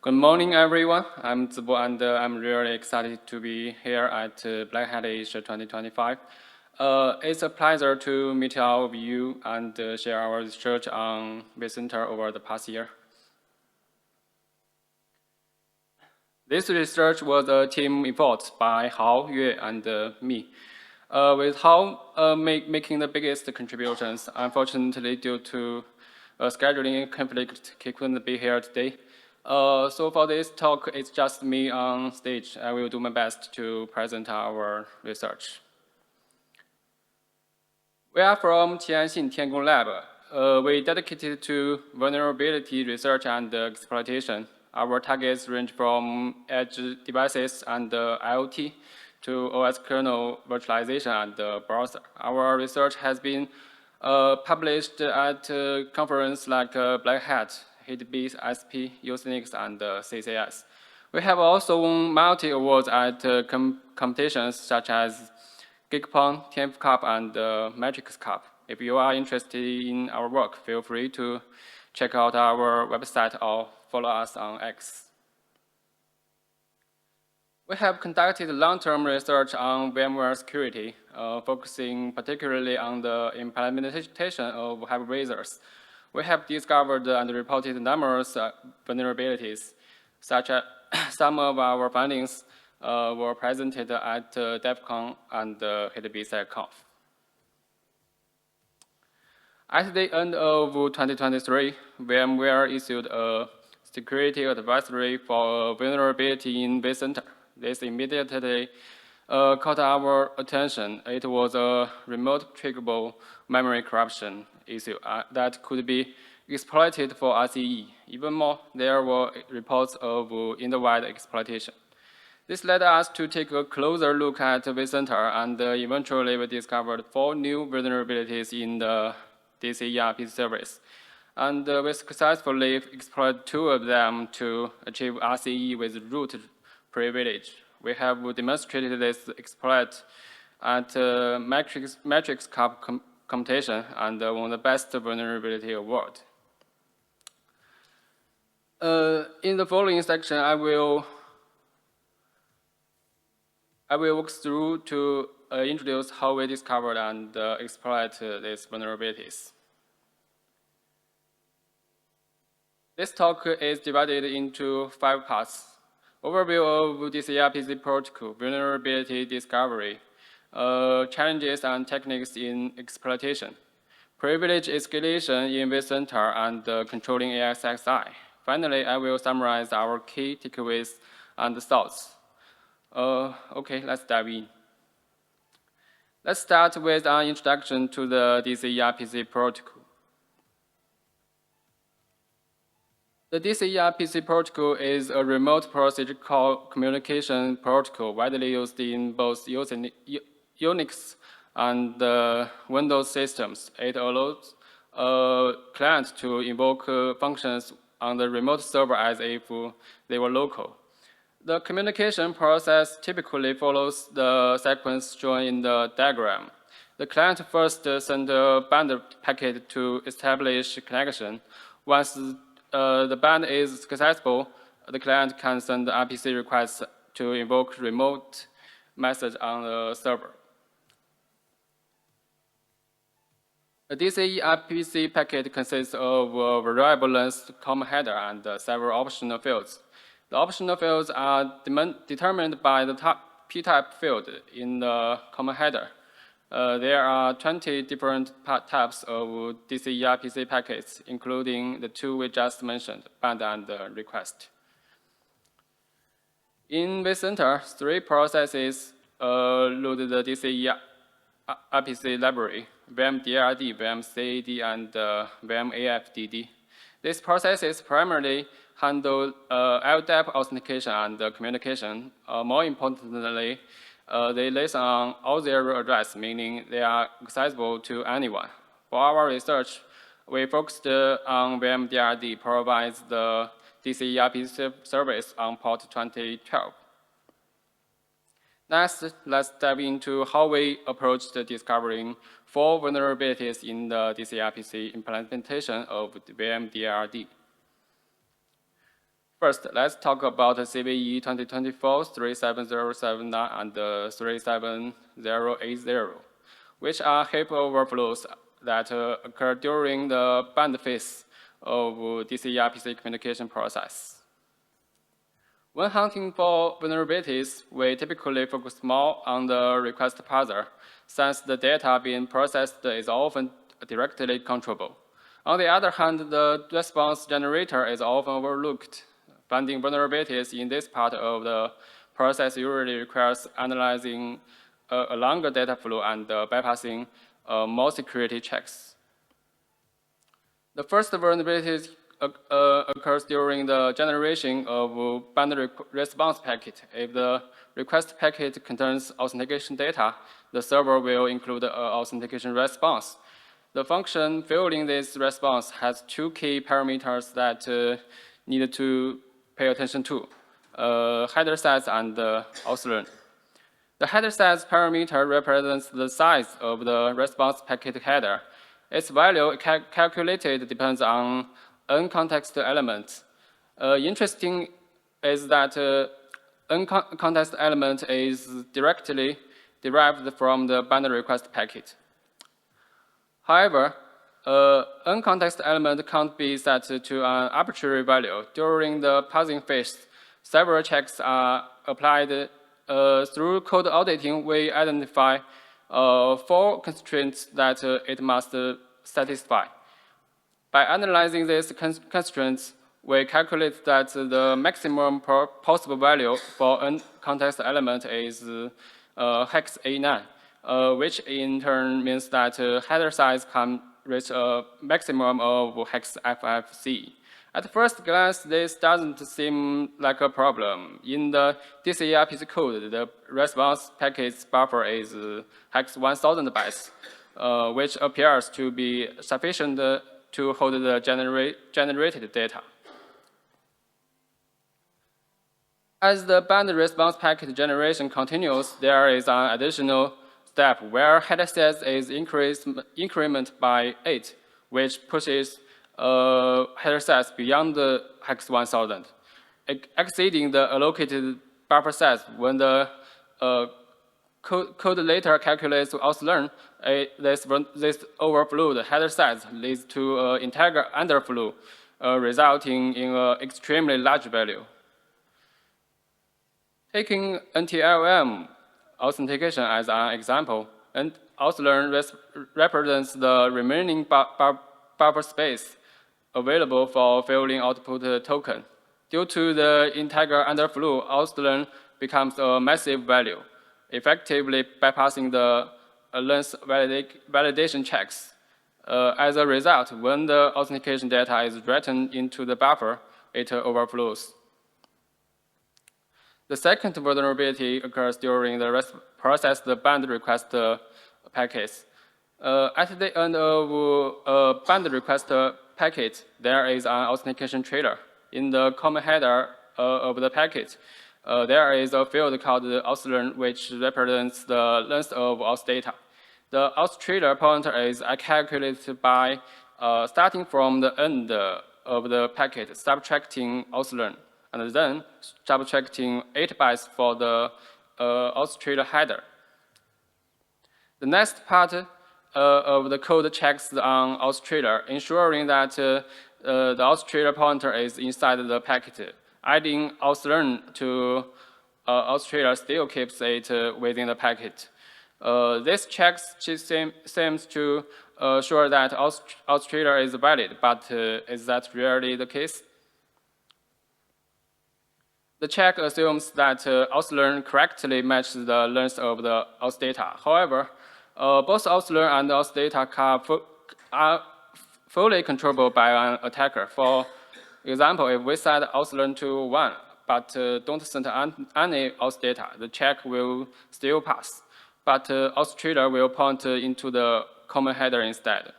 Good morning, everyone. I'm Zibo, and I'm really excited to be here at Black Hat Asia 2025. It's a pleasure to meet all of you and share our research on vCenter over the past year. This research was a team effort by Hao, Yue, and me. With Hao making the biggest contributions, unfortunately due to scheduling conflict, he couldn't be here today. So for this talk, it's just me on stage. I will do my best to present our research. We are from Tianxin Tiangong Lab. We dedicated to vulnerability research and exploitation. Our targets range from edge devices and IoT to OS kernel virtualization and browser. Our research has been published at conferences like Black Hat, HeatBeat, SP, Usenix, and CCS. We have also won multi-awards at competitions such as GeekPong, TNF Cup, and Matrix Cup. If you are interested in our work, feel free to check out our website or follow us on X. We have conducted long-term research on VMware security, focusing particularly on the implementation of hypervisors. We have discovered and reported numerous vulnerabilities, such as some of our findings were presented at DEFCON and HeatBeat. At the end of 2023, VMware issued a security advisory for vulnerability in vCenter. This immediately caught our attention. It was a remote triggerable memory corruption issue that could be exploited for RCE. Even more, there were reports of indie-wide exploitation. This led us to take a closer look at vCenter, and eventually we discovered 4 new vulnerabilities in the DCERPC service. And we successfully exploited 2 of them to achieve RCE with root privilege. We have demonstrated this exploit at Matrix Cup competition and won the Best Vulnerability Award. In the following section, I will walk through to introduce how we discovered and exploit these vulnerabilities. This talk is divided into 5 parts. Overview of DCERPC protocol, vulnerability discovery, challenges and techniques in exploitation, privilege escalation in vCenter, and controlling ESXi. Finally, I will summarize our key takeaways and thoughts. Okay, let's dive in. Let's start with an introduction to the DCERPC protocol. The DCERPC protocol is a remote procedure call communication protocol widely used in both Unix and Windows systems. It allows a client to invoke functions on the remote server as if they were local. The communication process typically follows the sequence shown in the diagram. The client first sends a band packet to establish connection. Once the band is successful, the client can send RPC requests to invoke remote message on the server. The DCERPC packet consists of a variable length common header and several optional fields. The optional fields are determined by the p-type field in the common header. There are 20 different types of DCERPC packets, including the 2 we just mentioned, band and request. In vCenter, 3 processes load the DCERPC library: VMDRD, VMCAD, and VMAFDD. These processes primarily handle LDAP authentication and communication. More importantly, they listen on all-zero address, meaning they are accessible to anyone. For our research, we focused on VMDRD, provides the DCERPC service on port 2012. Next, let's dive into how we approached discovering 4 vulnerabilities in the DCERPC implementation of the VMDRD. First, let's talk about CVE 2024-37079 and 37080, which are heap overflows that occur during the band phase of DCERPC communication process. When hunting for vulnerabilities, we typically focus more on the request parser, since the data being processed is often directly controllable. On the other hand, the response generator is often overlooked. Finding vulnerabilities in this part of the process usually requires analyzing a longer data flow and bypassing more security checks. The first vulnerability occurs during the generation of band response packet. If the request packet contains authentication data, the server will include an authentication response. The function fueling this response has two key parameters that need to pay attention to, header size and authlearn. The header size parameter represents the size of the response packet header. Its value calculated depends on uncontext elements. Interesting is that uncontext element is directly derived from the band request packet. However, uncontext element can't be set to an arbitrary value. During the parsing phase, several checks are applied. Through code auditing, we identify 4 constraints that it must satisfy. By analyzing these constraints, we calculate that the maximum possible value for uncontext element is hex A9, which in turn means that header size can reach a maximum of hex FFC. At first glance, this doesn't seem like a problem. In the DCERPC code, the response packet's buffer is hex 1000 bytes, which appears to be sufficient to hold the generated data. As the band response packet generation continues, there is an additional step where header size is incremented by 8, which pushes header size beyond the hex 1000, exceeding the allocated buffer size. When the code later calculates authlearn, this overflowed header size leads to integer underflow, resulting in an extremely large value. Taking NTLM authentication as an example, and authlearn represents the remaining buffer space available for fueling output token. Due to the integer underflow, authlearn becomes a massive value, effectively bypassing the length validation checks. As a result, when the authentication data is written into the buffer, it overflows. The second vulnerability occurs during the process the band request packets. At the end of a band request packet, there is an authentication trailer. In the common header of the packet, there is a field called authlearn, which represents the length of auth data. The auth trailer pointer is calculated by starting from the end of the packet, subtracting authlearn, and then subtracting 8 bytes for the auth trailer header. The next part of the code checks on auth trailer, ensuring that the auth trailer pointer is inside the packet. Adding authlearn to auth trailer still keeps it within the packet. This check seems to assure that auth trailer is valid, but is that really the case? The check assumes that authlearn correctly matches the length of the auth data. However, both authlearn and auth data are fully controllable by an attacker. For example, if we set authlearn to 1, but don't send any auth data, the check will still pass, but auth trailer will point into the common header instead.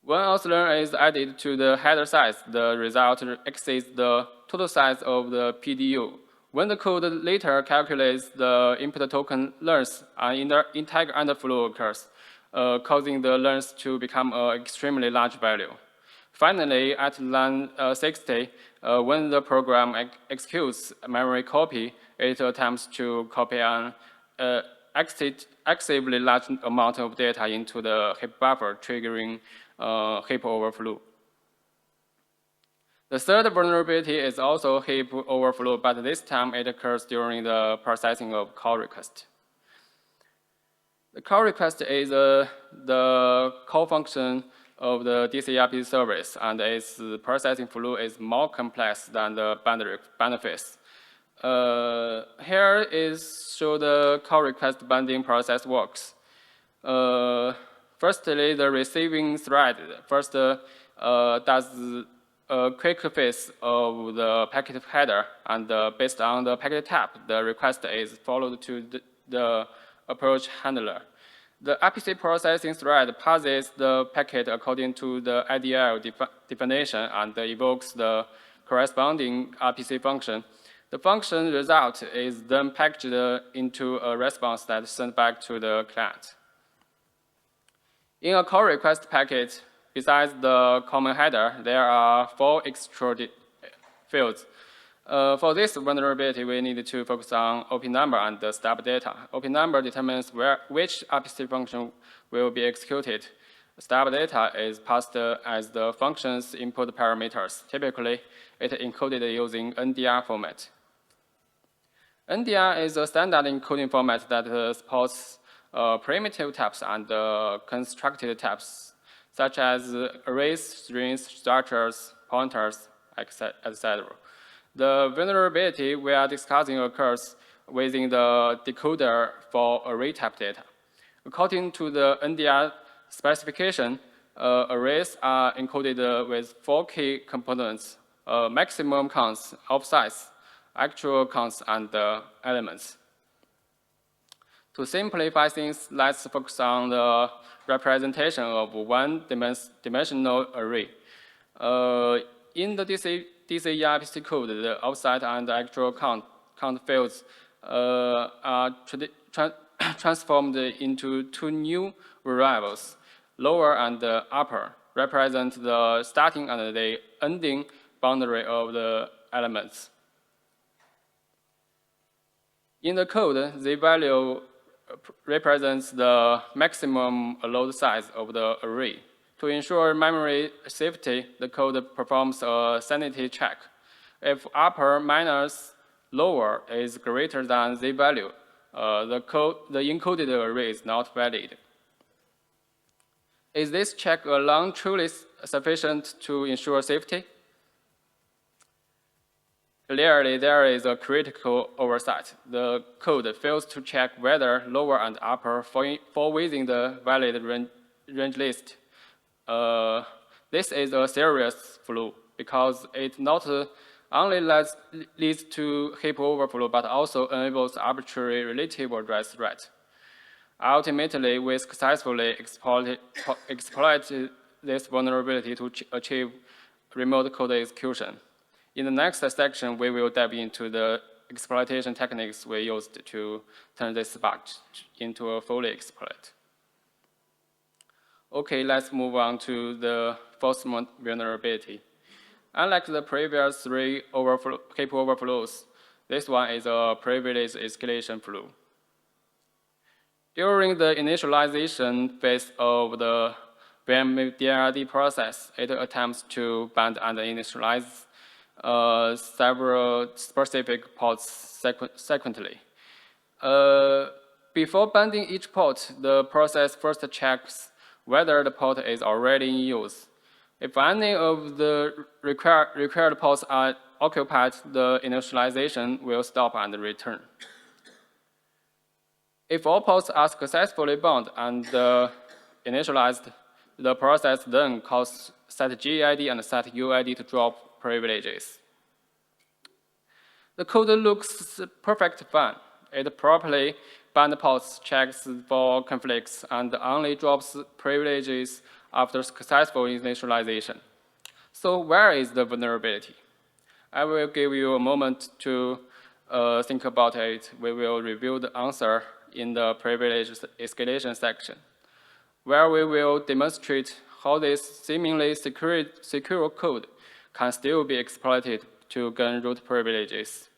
When authlearn is added to the header size, the result exceeds the total size of the PDU. When the code later calculates the input token length, an integer underflow occurs, causing the length to become an extremely large value. Finally, at line 60, when the program executes a memory copy, it attempts to copy an excessively large amount of data into the heap buffer, triggering heap overflow. The third vulnerability is also heap overflow, but this time it occurs during the processing of call request. The call request is the call function of the DCERPC service, and its processing flow is more complex than the benefits. Here is show the call request binding process works. Firstly, the receiving thread first does a quick fix of the packet header, and based on the packet type, the request is followed to the approach handler. The RPC processing thread passes the packet according to the IDL definition and evokes the corresponding RPC function. The function result is then packaged into a response that is sent back to the client. In a call request packet, besides the common header, there are 4 extruded fields. For this vulnerability, we need to focus on OP number and the stub data. OP number determines which RPC function will be executed. Stub data is passed as the function's input parameters. Typically, it is encoded using NDR format. NDR is a standard encoding format that supports primitive types and constructed types, such as arrays, strings, structures, pointers, etc. The vulnerability we are discussing occurs within the decoder for array type data. According to the NDR specification, arrays are encoded with 4 key components: maximum counts of size, actual counts, and elements. To simplify things, let's focus on the representation of one-dimensional array. In the DCERPC code, the outside and actual count fields are transformed into 2 new variables. Lower and upper represent the starting and the ending boundary of the elements. In the code, the value represents the maximum allowed size of the array. To ensure memory safety, the code performs a sanity check. If upper minus lower is greater than the value, the encoded array is not valid. Is this check alone truly sufficient to ensure safety? Clearly, there is a critical oversight. The code fails to check whether lower and upper fall within the valid range list. This is a serious flaw because it not only leads to heap overflow, but also enables arbitrary relative address threat. Ultimately, we successfully exploit this vulnerability to achieve remote code execution. In the next section, we will dive into the exploitation techniques we used to turn this bug into a fully exploit. Okay, let's move on to the fourth vulnerability. Unlike the previous 3 heap overflows, this one is a privilege escalation flow. During the initialization phase of the VMware process, it attempts to bind and initialize several specific ports sequentially. Before binding each port, the process first checks whether the port is already in use. If any of the required ports are occupied, the initialization will stop and return. If all ports are successfully bound and initialized, the process then calls set GID and set UID to drop privileges. The code looks perfectly fine. It properly binds ports, checks for conflicts, and only drops privileges after successful initialization. So where is the vulnerability? I will give you a moment to think about it. We will review the answer in the privilege escalation section, where we will demonstrate how this seemingly secure code can still be exploited to gain root privileges.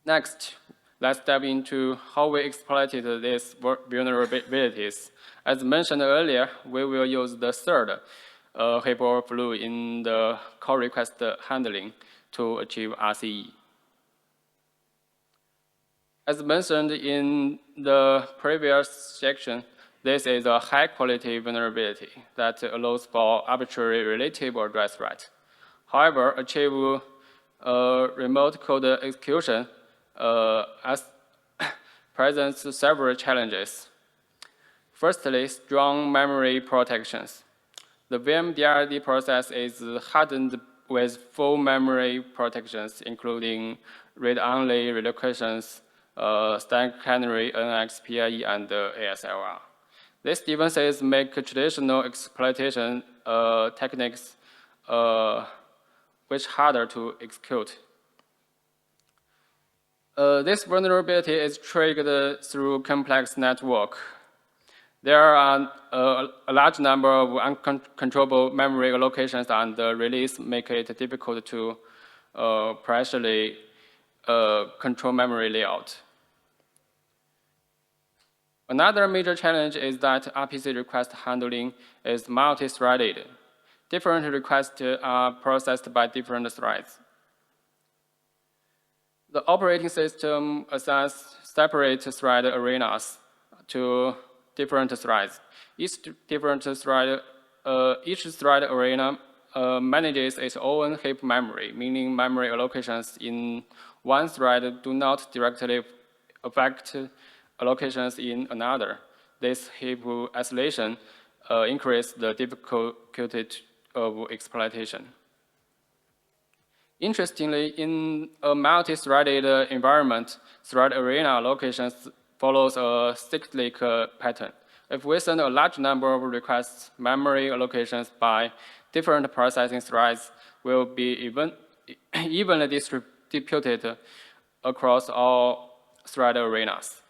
Next, let's dive into how we exploited these vulnerabilities. As mentioned earlier, we will use the third heap overflow in the call request handling to achieve RCE. As mentioned in the previous section, this is a high-quality vulnerability that allows for arbitrary relative address right. However, achieve remote code execution presents several challenges. Firstly, strong memory protections. The VMDRD process is hardened with full memory protections, including read-only relocations, stack canary, NX, PIE, and ASLR. These differences make traditional exploitation techniques much harder to execute. This vulnerability is triggered through complex network. There are a large number of uncontrollable memory allocations, and the release make it difficult to precisely control memory layout. Another major challenge is that RPC request handling is multi-threaded. Different requests are processed by different threads. The operating system assigns separate thread arenas to different threads. Each thread arena manages its own heap memory, meaning memory allocations in one thread do not directly affect allocations in another. This heap escalation increases the difficulty of exploitation. Interestingly, in a multi-threaded environment, thread arena allocations follows a cyclic pattern. If we send a large number of requests, memory allocations by different processing threads will be evenly distributed across all thread arenas.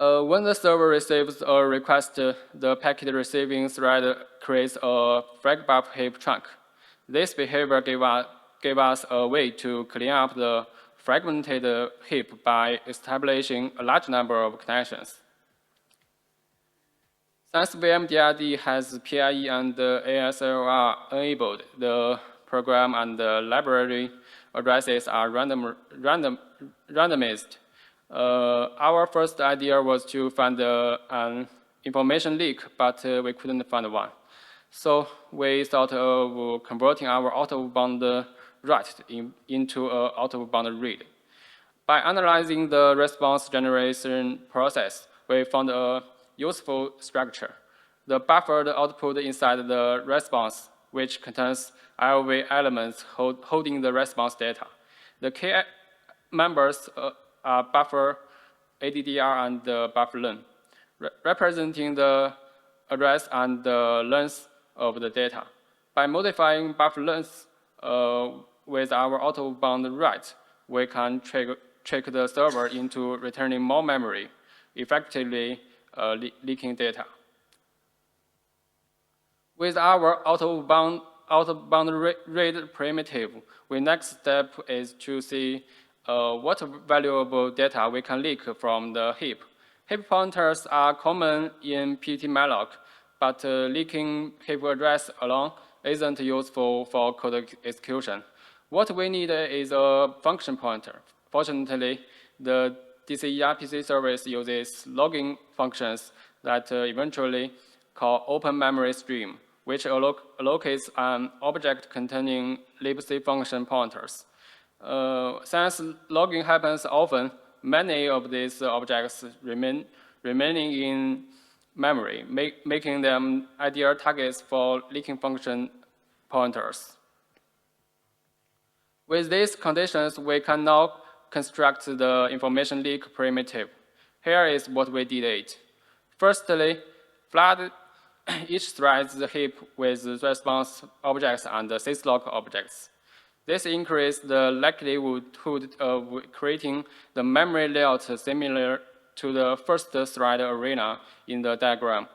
When the server receives a request, the packet receiving thread creates a flag buffer heap chunk. This behavior gave us a way to clean up the fragmented heap by establishing a large number of connections. Since VMDRD has PIE and ASLR enabled, the program and the library addresses are randomized. Our first idea was to find an information leak, but we couldn't find one. So we thought of converting our out-of-bound write into an out-of-bound read. By analyzing the response generation process, we found a useful structure. The buffered output inside the response, which contains LV elements holding the response data. The key members are buffer, ADDR, and buffer len, representing the address and the length of the data. By modifying buffer length with our out-of-bound write, we can trick the server into returning more memory, effectively leaking data. With our out-of-bound read primitive, the next step is to see what valuable data we can leak from the heap. Heap pointers are common in ptmalloc, but leaking heap address alone isn't useful for code execution. What we need is a function pointer. Fortunately, the DCERPC service uses logging functions that eventually call open memory stream, which allocates an object containing libc function pointers. Since logging happens often, many of these objects remaining in memory, making them ideal targets for leaking function pointers. With these conditions, we can now construct the information leak primitive. Here is what we did. Firstly, flood each thread's heap with response objects and syslog objects. This increases the likelihood of creating the memory layout similar to the first thread arena in the diagram.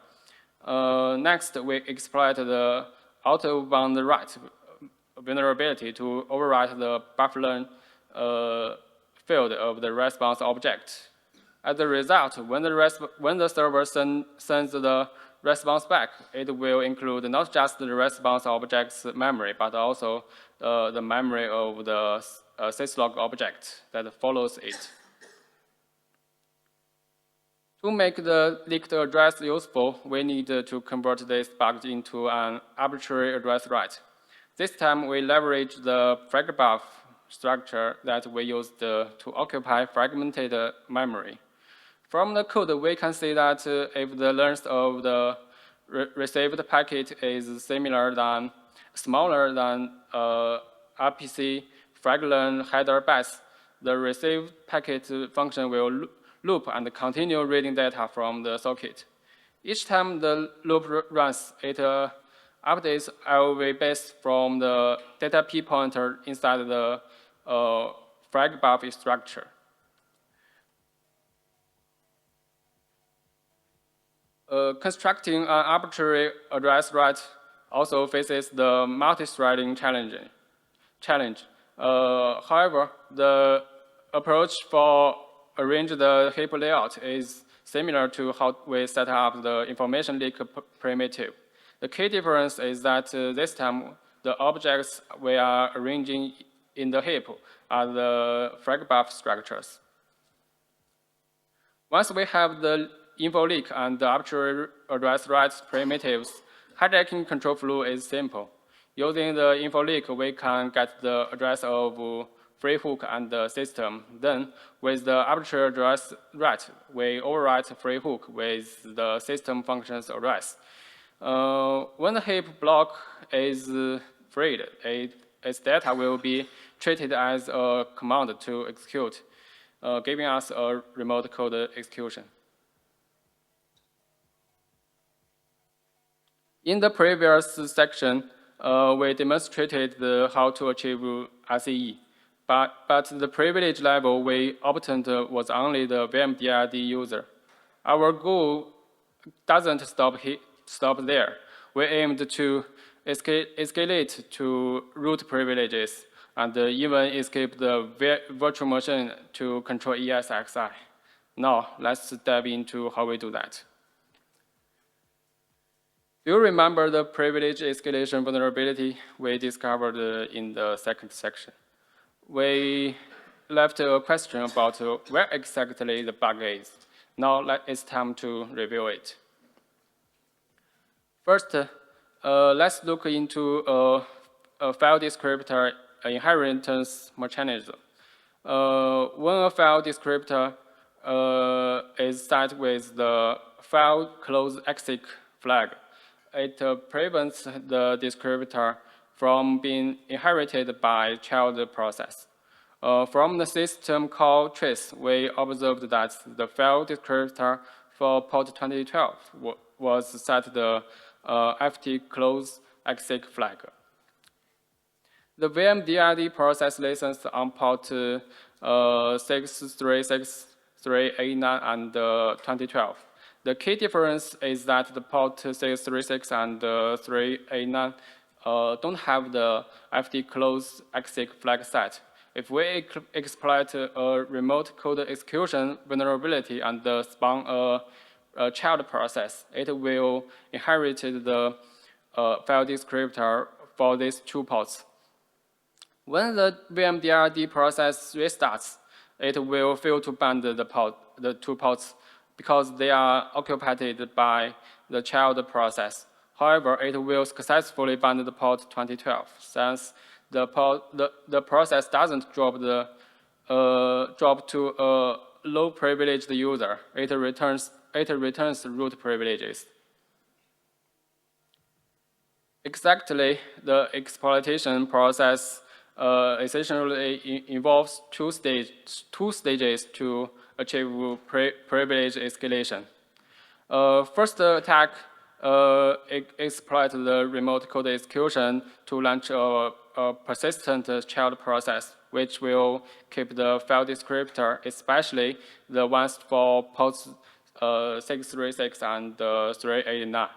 Next, we exploit the out-of-bound write vulnerability to overwrite the buffer field of the response object. As a result, when the server sends the response back, it will include not just the response object's memory, but also the memory of the syslog object that follows it. To make the leaked address useful, we need to convert this bug into an arbitrary address write. This time, we leverage the fragbuff structure that we used to occupy fragmented memory. From the code, we can see that if the length of the received packet is smaller than RPC fragment header base, the received packet function will loop and continue reading data from the socket. Each time the loop runs, it updates LV base from the data P pointer inside the fragbuff structure. Constructing an arbitrary address write also faces the multi-threading challenge. However, the approach for arrange the heap layout is similar to how we set up the information leak primitive. The key difference is that this time the objects we are arranging in the heap are the fragbuff structures. Once we have the info leak and the arbitrary address write primitives, hijacking control flow is simple. Using the info leak, we can get the address of free hook and the system. Then, with the arbitrary address write, we overwrite free hook with the system function's address. When the heap block is freed, its data will be treated as a command to execute, giving us a remote code execution. In the previous section, we demonstrated how to achieve SEE, but the privilege level we obtained was only the VMDRD user. Our goal doesn't stop there. We aimed to escalate to root privileges and even escape the virtual machine to control ESXi. Now, let's dive into how we do that. Do you remember the privilege escalation vulnerability we discovered in the second section? We left a question about where exactly the bug is. Now it's time to review it. First, let's look into a file descriptor inheritance mechanism. When a file descriptor is set with the file close exec flag, it prevents the descriptor from being inherited by child process. From the system call trace, we observed that the file descriptor for port 2012 was set the FT close exec flag. The VMDRD process listens on port 63638 and 2012. The key difference is that the port 636 and 389 don't have the FT close exec flag set. If we exploit a remote code execution vulnerability and spawn a child process, it will inherit the file descriptor for these two ports. When the VMDRD process restarts, it will fail to bind the two ports because they are occupied by the child process. However, it will successfully bind the port 2012 since the process doesn't drop to a low privileged user. It returns root privileges. Exactly, the exploitation process essentially involves two stages to achieve privilege escalation. First attack exploits the remote code execution to launch a persistent child process, which will keep the file descriptor, especially the ones for ports 636 and 389.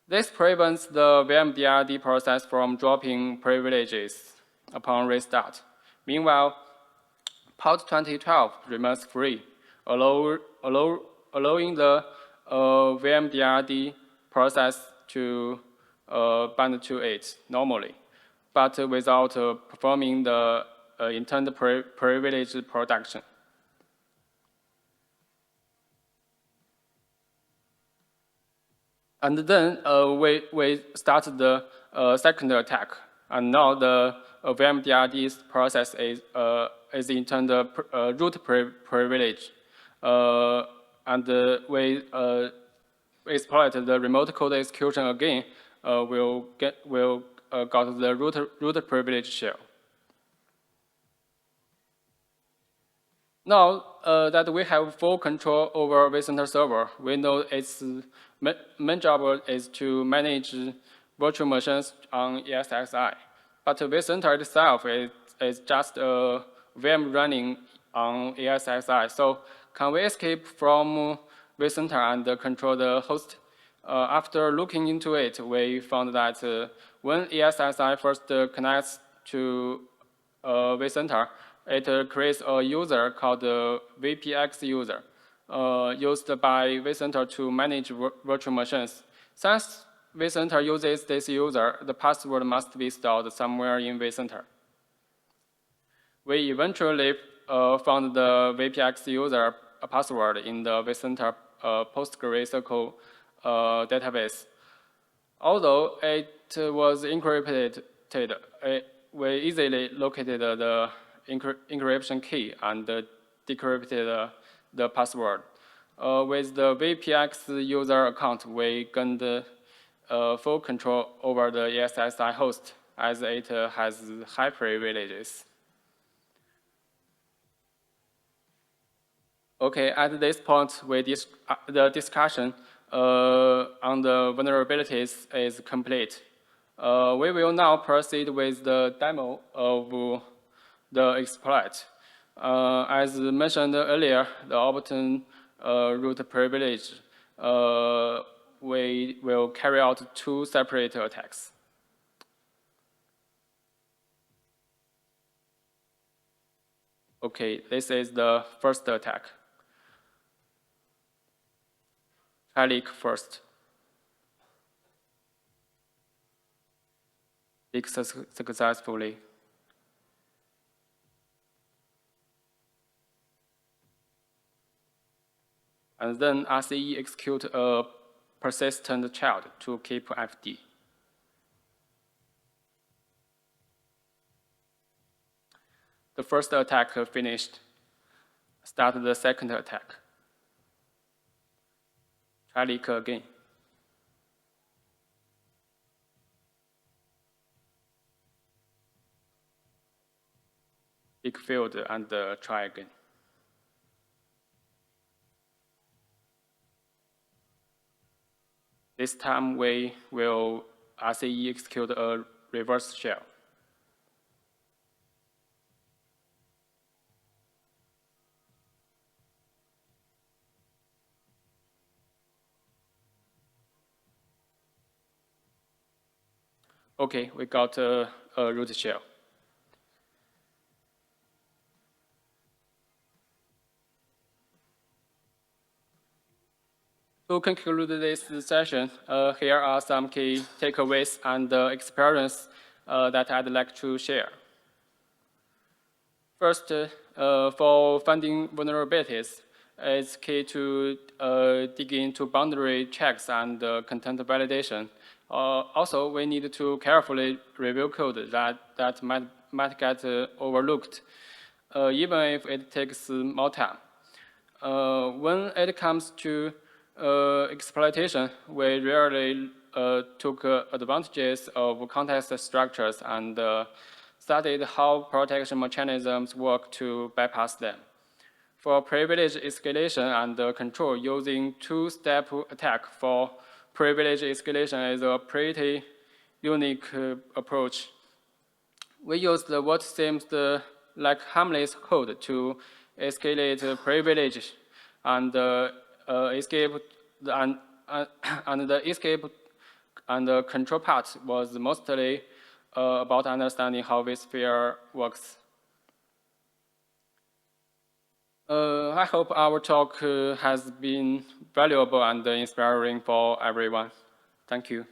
This prevents the VMDRD process from dropping privileges upon restart. Meanwhile, port 2012 remains free, allowing the VMDRD process to bind to it normally, but without performing the intended privilege production. And then we started the second attack, and now the VMDRD process is intended root privilege, and we exploit the remote code execution again. Will got the root privilege shell. Now that we have full control over vCenter server, we know its main job is to manage virtual machines on ESXi. But vCenter itself is just a VM running on ESXi. So can we escape from vCenter and control the host? After looking into it, we found that when ESXi first connects to vCenter, it creates a user called the VPX user, used by vCenter to manage virtual machines. Since vCenter uses this user, the password must be stored somewhere in vCenter. We eventually found the VPX user password in the vCenter PostgreSQL database. Although it was encrypted, we easily located the encryption key and decrypted the password. With the VPX user account, we gained full control over the ESXi host, as it has high privileges. Okay, at this point, the discussion on the vulnerabilities is complete. We will now proceed with the demo of the exploit. As mentioned earlier, the obtain root privilege, we will carry out two separate attacks. Okay, this is the first attack. Try leak first. Leak successfully. And then RCE execute a persistent child to keep FD. The first attack finished. Start the second attack. Try leak again. Leak failed and try again. This time we will RCE execute a reverse shell. Okay, we got a root shell. To conclude this session, here are some key takeaways and experience that I'd like to share. First, for finding vulnerabilities, it's key to dig into boundary checks and content validation. Also, we need to carefully review code that might get overlooked, even if it takes more time. When it comes to exploitation, we rarely took advantages of context structures and studied how protection mechanisms work to bypass them. For privilege escalation and control, using two-step attack for privilege escalation is a pretty unique approach. We used what seems like harmless code to escalate privilege and escape and the escape and the control part was mostly about understanding how vSphere works. I hope our talk has been valuable and inspiring for everyone. Thank you.